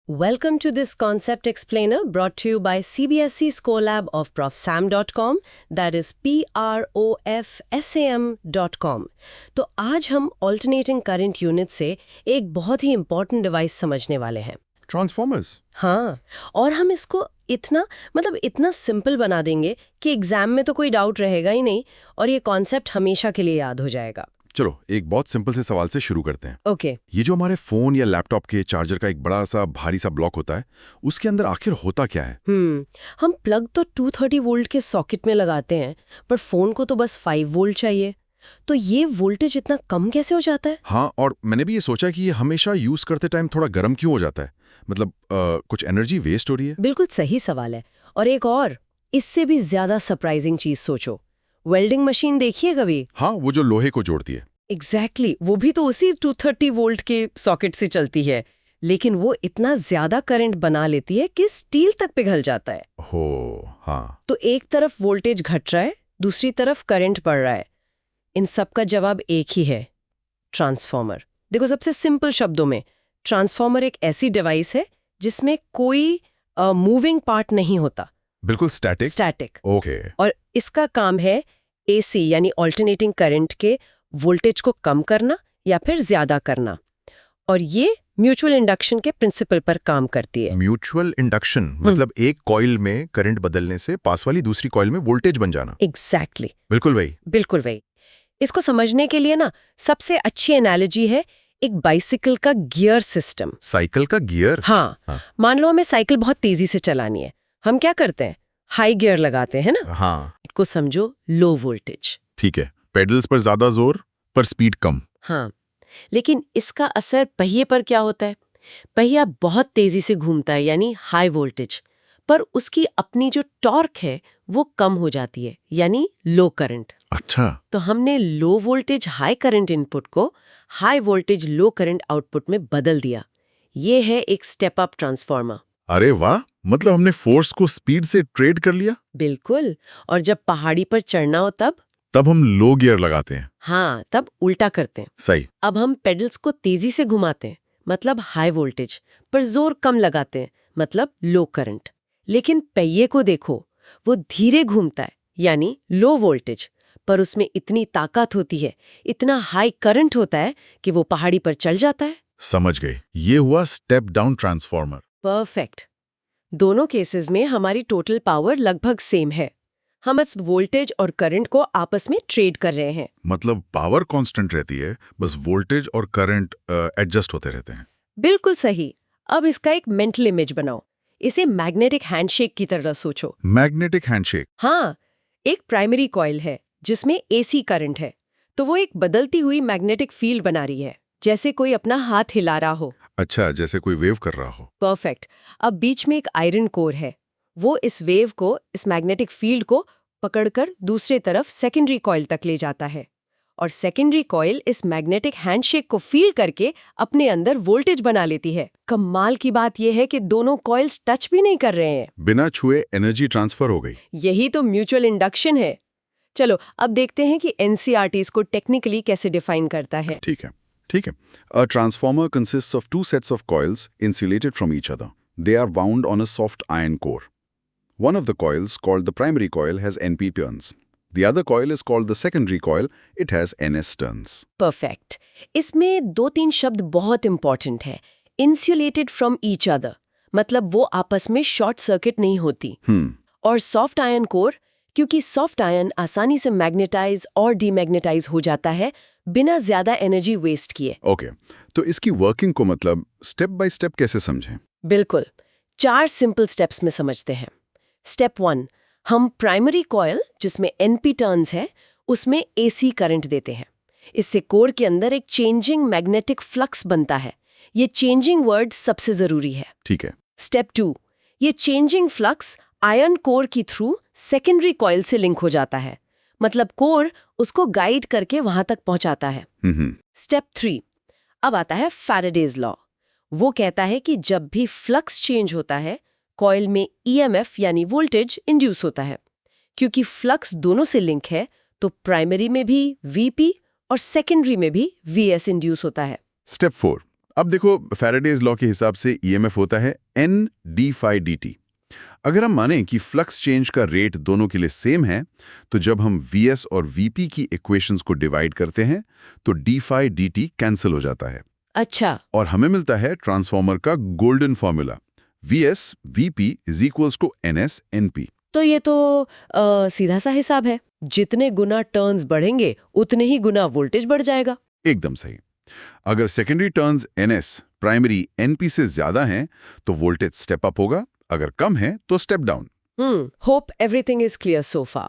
Welcome to this concept explainer brought to you by CBSE Scolab of profsam.com, that is profsam.com. तो आज हम alternating current unit से एक बहुत ही important device समझने वाले हैं. Transformers. हाँ, और हम इसको इतना सिंपल बना देंगे कि एग्जाम में तो कोई डाउट रहेगा ही नहीं और ये कॉन्सेप्ट हमेशा के लिए याद हो जाएगा. चलो एक बहुत सिंपल से सवाल से शुरू करते हैं. ओके. ये जो हमारे फोन या लैपटॉप के चार्जर का एक बड़ा सा भारी सा ब्लॉक होता है, उसके अंदर आखिर होता क्या है? हम प्लग तो 230 वोल्ट के सॉकेट में लगाते हैं, पर फोन को तो बस 5 वोल्ट चाहिए. तो ये वोल्टेज इतना कम कैसे हो जाता है? हाँ, और मैंने भी ये सोचा कि ये हमेशा यूज करते टाइम थोड़ा गर्म क्यों हो जाता है. मतलब कुछ एनर्जी वेस्ट हो रही है? बिल्कुल सही सवाल है. और एक और इससे भी ज्यादा सरप्राइजिंग चीज सोचो. वेल्डिंग मशीन देखिए कभी? हाँ, वो जो लोहे को जोड़ती है. एग्जैक्टली, वो भी तो उसी 230 वोल्ट के सॉकेट से चलती है, लेकिन वो इतना ज्यादा करंट बना लेती है कि स्टील तक पिघल जाता है. हो, हाँ. तो एक तरफ वोल्टेज घट रहा है, दूसरी तरफ करंट बढ़ रहा है. इन सब का जवाब एक ही है, ट्रांसफॉर्मर. देखो, सबसे सिंपल शब्दों में ट्रांसफॉर्मर एक ऐसी डिवाइस है जिसमें कोई मूविंग पार्ट नहीं होता. बिल्कुल स्टैटिक. ओके. और इसका काम है एसी यानी ऑल्टरनेटिंग करंट के वोल्टेज को कम करना या फिर ज्यादा करना. और ये म्यूचुअल इंडक्शन के प्रिंसिपल पर काम करती है. म्यूचुअल इंडक्शन मतलब एक कॉइल में करंट बदलने से पास वाली दूसरी कॉइल में वोल्टेज बन जाना. एग्जैक्टली. बिल्कुल वही. इसको समझने के लिए ना सबसे अच्छी एनालॉजी है एक बाइसिकल का गियर सिस्टम. साइकिल का गियर? हाँ. मान लो हमें साइकिल बहुत तेजी से चलानी है. हम क्या करते हैं? हाई गियर लगाते हैं ना. हाँ. इसको समझो लो वोल्टेज. ठीक है. पेडल्स पर ज्यादा जोर पर स्पीड कम. हाँ, लेकिन इसका असर पहिए पर क्या होता है? पहिया बहुत तेजी से घूमता है यानी हाई वोल्टेज, पर उसकी अपनी जो टॉर्क है वो कम हो जाती है यानी लो करंट. अच्छा. तो हमने low voltage high current input को हाई वोल्टेज लो करंट आउटपुट में बदल दिया. ये है एक स्टेप अप ट्रांसफार्मर. अरे वाह, मतलब हमने फोर्स को स्पीड से ट्रेड कर लिया. बिल्कुल. और जब पहाड़ी पर चढ़ना हो तब हम लो गियर लगाते हैं. हाँ, तब उल्टा करते हैं. सही. अब हम पेडल्स को तेजी से घुमाते हैं, मतलब हाई वोल्टेज, पर जोर कम लगाते हैं, मतलब लो करंट. लेकिन पहिए को देखो, वो धीरे घूमता है यानी लो वोल्टेज, पर उसमें इतनी ताकत होती है, इतना हाई करंट होता है कि वो पहाड़ी पर चल जाता है. समझ गए. ये हुआ स्टेप डाउन ट्रांसफार्मर. परफेक्ट. दोनों केसेस में हमारी टोटल पावर लगभग सेम है. हम बस वोल्टेज और करंट को आपस में ट्रेड कर रहे हैं. मतलब पावर कांस्टेंट रहती है, बस वोल्टेज और करंट एडजस्ट होते रहते हैं. बिल्कुल सही. अब इसका एक मेंटल इमेज बनाओ. इसे मैग्नेटिक हैंडशेक की तरह सोचो. Magnetic handshake? हाँ, एक प्राइमरी कॉइल है जिसमें एसी करंट है, तो वो एक बदलती हुई मैग्नेटिक फील्ड बना रही है, जैसे कोई अपना हाथ हिला रहा हो. अच्छा, जैसे कोई वेव कर रहा हो. परफेक्ट. अब बीच में एक आयरन कोर है. वो इस वेव को, इस मैग्नेटिक फील्ड को पकड़कर दूसरे तरफ सेकेंडरी कॉइल तक ले जाता है. और सेकेंडरी कॉइल इस मैग्नेटिक हैंडशेक को फील करके अपने अंदर वोल्टेज बना लेती है. कमाल की बात यह है कि दोनों कॉइल्स टच भी नहीं कर रहे हैं. बिना छुए एनर्जी ट्रांसफर हो गई. यही तो म्यूचुअल इंडक्शन है. चलो अब देखते हैं कि एनसीईआरटी इसको टेक्निकली कैसे डिफाइन करता है. ठीक है. A transformer consists of two sets of coils insulated from each other. They are wound on a soft iron core. One of the coils, called the primary coil, has NP turns. The other coil is called the secondary coil. It has NS turns. Perfect. इसमें 2-3 शब्द बहुत important है. Insulated from each other, मतलब वो आपस में short circuit नहीं होती. और सॉफ्ट आयरन कोर, क्योंकि सॉफ्ट आयरन आसानी से मैग्नेटाइज और डीमैग्नेटाइज हो जाता है बिना ज्यादा एनर्जी वेस्ट किए. ओके. तो इसकी वर्किंग को मतलब स्टेप बाय स्टेप कैसे समझें? बिल्कुल. 4 सिंपल स्टेप्स में समझते हैं. स्टेप 1, हम प्राइमरी कॉइल जिसमें एनपी टर्न्स है उसमें एसी करंट देते हैं. इससे कोर के अंदर एक चेंजिंग मैग्नेटिक फ्लक्स बनता है. ये चेंजिंग वर्ड सबसे जरूरी है. ठीक है. स्टेप 2, ये चेंजिंग फ्लक्स आयरन कोर की थ्रू सेकेंडरी कॉइल से लिंक हो जाता है, मतलब कोर उसको गाइड करके वहां तक पहुंचाता है. स्टेप 3, अब आता है फैराडेज लॉ. वो कहता है कि जब भी फ्लक्स चेंज होता है, कॉइल में ईएमएफ यानी वोल्टेज इंड्यूस होता है. क्योंकि फ्लक्स दोनों से लिंक है, तो प्राइमरी में भी वीपी और सेकेंडरी में भी वीएस इंड्यूस होता है. स्टेप 4, अब देखो, फैराडेज लॉ के हिसाब से ईएमएफ होता है n d phi dt। अगर हम माने कि फ्लक्स चेंज का रेट दोनों के लिए सेम है, तो जब हम Vs और Vp की इक्वेशंस को डिवाइड करते हैं तो d phi dt कैंसिल हो जाता है। अच्छा। और हमें मिलता है ट्रांसफॉर्मर का golden formula, Vs Vp is equals to Ns Np। तो ये तो सीधा सा हिसाब है, जितने गुना टर्न्स बढ़ेंगे उतने ही गुना वोल्टेज बढ़ जाएगा। एकदम सही। अगर secondary turns Ns primary Np से ज्यादा हैं तो वोल्टेज स्टेप अप होगा, अगर कम है तो step down. Hope everything is clear so far.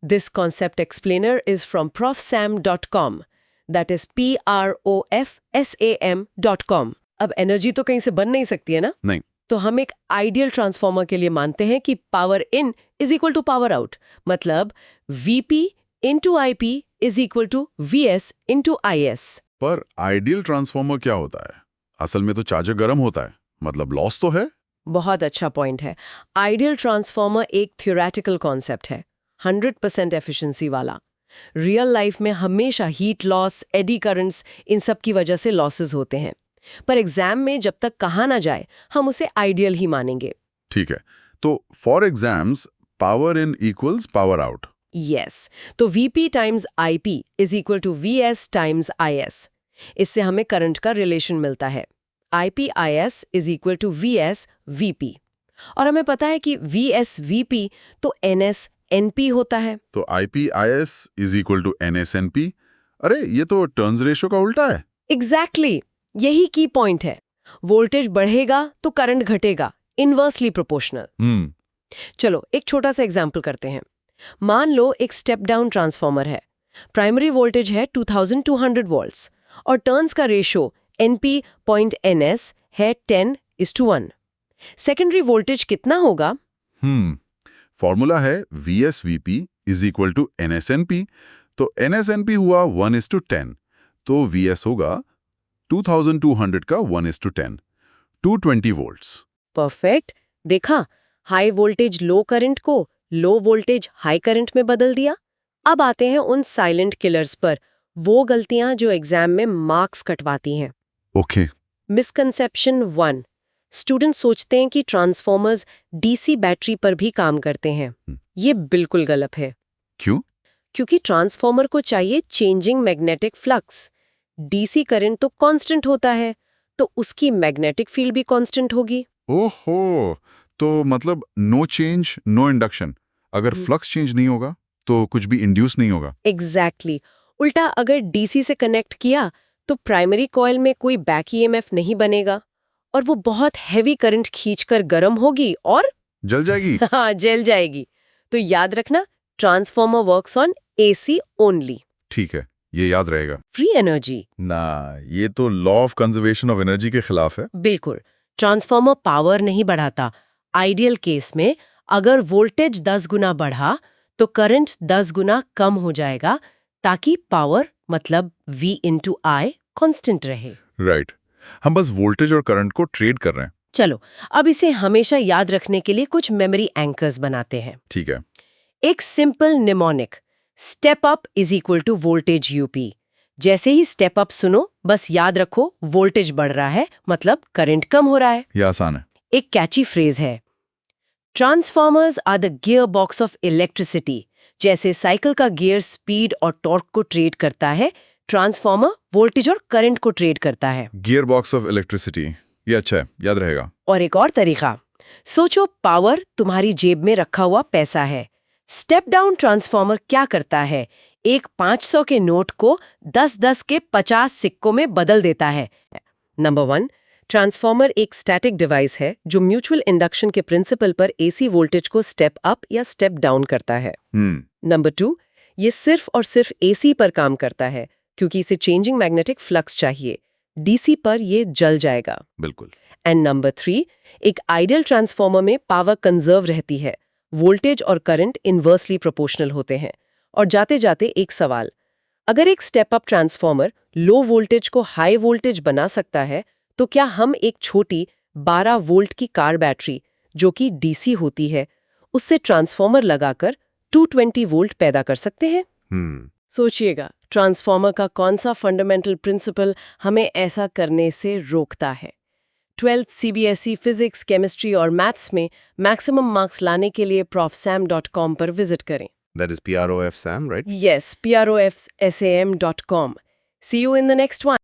This concept explainer is from profsam.com. That is profsam.com. अब एनर्जी तो कहीं से बन नहीं सकती है ना? नहीं। तो हम एक आइडियल ट्रांसफॉर्मर के लिए मानते हैं कि power in is equal to power out, मतलब Vp into IP is equal to Vs into IS। पर आइडियल ट्रांसफॉर्मर क्या होता है? असल में तो चार्जर गर्म होता है, मतलब लॉस तो है। बहुत अच्छा पॉइंट है। आइडियल ट्रांसफॉर्मर एक थ्योरेटिकल कॉन्सेप्ट है, 100% एफिशिएंसी वाला। रियल लाइफ में हमेशा हीट लॉस, एडी करंट्स, इन सब की वजह से लॉसेस होते हैं, पर एग्जाम में जब तक कहा ना जाए हम उसे आइडियल ही मानेंगे। ठीक है, तो for exams power in equals power out. Yes, तो Vp times IP is equal to Vs times IS। इससे हमें करंट का रिलेशन मिलता है, IPIS is equal to VS VP। और हमें पता है कि VS VP तो NS NP होता है। तो IPIS is equal to NS NP। अरे ये तो टर्न्स रेशियो का उल्टा है। एग्जैक्टली, यही की पॉइंट है। वोल्टेज बढ़ेगा तो करंट घटेगा, इनवर्सली प्रोपोर्शनल। चलो एक छोटा सा एग्जाम्पल करते हैं। मान लो एक स्टेप डाउन ट्रांसफॉर्मर है, प्राइमरी वोल्टेज है 2200 वोल्ट्स और टर्न्स का रेशियो NP.NS है 10:1। सेकेंडरी वोल्टेज कितना होगा? फॉर्मूला है VS VP is equal to NS NP। तो NS NP हुआ 1:10, तो VS होगा 2200 का 1:10, 220 वोल्ट्स। परफेक्ट। देखा, हाई वोल्टेज लो करंट को लो वोल्टेज हाई करंट में बदल दिया। अब आते हैं उन साइलेंट किलर्स पर, वो गलतियां जो एग्जाम में मार्क्स कटवाती हैं। ओके। मिसकंसेप्शन 1, स्टूडेंट सोचते हैं कि ट्रांसफॉर्मर्स डीसी बैटरी पर भी काम करते हैं। ये बिल्कुल गलत है। क्यों? क्योंकि ट्रांसफॉर्मर को चाहिए changing magnetic flux. DC current तो कांस्टेंट होता है, तो उसकी मैग्नेटिक फील्ड भी कांस्टेंट होगी। ओहो, तो मतलब नो चेंज नो इंडक्शन। अगर फ्लक्स चेंज नहीं होगा तो कुछ भी इंड्यूस नहीं होगा। एग्जैक्टली। उल्टा अगर डीसी से कनेक्ट किया तो प्राइमरी कॉइल में कोई बैक ईएमएफ नहीं बनेगा और वो बहुत हैवी करंट खींचकर गर्म होगी और जल जाएगी। हाँ, जल जाएगी। तो याद रखना, transformer works on AC only. ठीक है, ये याद रहेगा। फ्री एनर्जी ना, ये तो law of conservation of energy के खिलाफ है। बिल्कुल। ट्रांसफॉर्मर पावर नहीं बढ़ाता। आइडियल केस में अगर वोल्टेज 10 गुना बढ़ा तो करंट 10 गुना कम हो जाएगा, ताकि पावर मतलब V इंटू I कांस्टेंट रहे। राइट। हम बस वोल्टेज और करंट को ट्रेड कर रहे हैं। चलो अब इसे हमेशा याद रखने के लिए कुछ मेमोरी एंकर्स बनाते हैं। ठीक है। एक simple mnemonic, step up is equal to voltage up. जैसे ही स्टेप अप सुनो, बस याद रखो वोल्टेज बढ़ रहा है, मतलब करंट कम हो रहा है। ये आसान है। एक कैची फ्रेज है, transformers are the gear box of electricity. जैसे साइकिल का गियर स्पीड और टॉर्क को ट्रेड करता है, ट्रांसफॉर्मर वोल्टेज और करंट को ट्रेड करता है। गियर बॉक्स ऑफ इलेक्ट्रिसिटी, ये अच्छा है, याद रहेगा। और एक और तरीका, सोचो पावर तुम्हारी जेब में रखा हुआ पैसा है। स्टेप डाउन ट्रांसफॉर्मर क्या करता है? एक 500 के नोट को 10-10 के 50 सिक्कों में बदल देता है। नंबर 1, ट्रांसफॉर्मर एक स्टैटिक डिवाइस है जो म्यूचुअल इंडक्शन के प्रिंसिपल पर एसी वोल्टेज को स्टेप अप या स्टेप डाउन करता है। नंबर 2, ये सिर्फ और सिर्फ एसी पर काम करता है क्योंकि इसे चेंजिंग मैग्नेटिक फ्लक्स चाहिए। डीसी पर ये जल जाएगा। बिल्कुल। एंड नंबर 3, एक आइडियल ट्रांसफॉर्मर में पावर कंजर्व रहती है, वोल्टेज और करंट इनवर्सली प्रोपोर्शनल होते हैं। और जाते जाते एक सवाल, अगर एक step up transformer low voltage को हाई वोल्टेज बना सकता है, तो क्या हम एक छोटी 12 वोल्ट की कार बैटरी जो कि डीसी होती है, उससे ट्रांसफॉर्मर लगाकर 220 वोल्ट पैदा कर सकते हैं? सोचिएगा, ट्रांसफॉर्मर का कौन सा फंडामेंटल प्रिंसिपल हमें ऐसा करने से रोकता है। 12th CBSE फिजिक्स, केमिस्ट्री और मैथ्स में मैक्सिमम मार्क्स लाने के लिए profsam.com पर विजिट करें। That is PROF Sam, right? Yes, profsam.com. See you in the next one.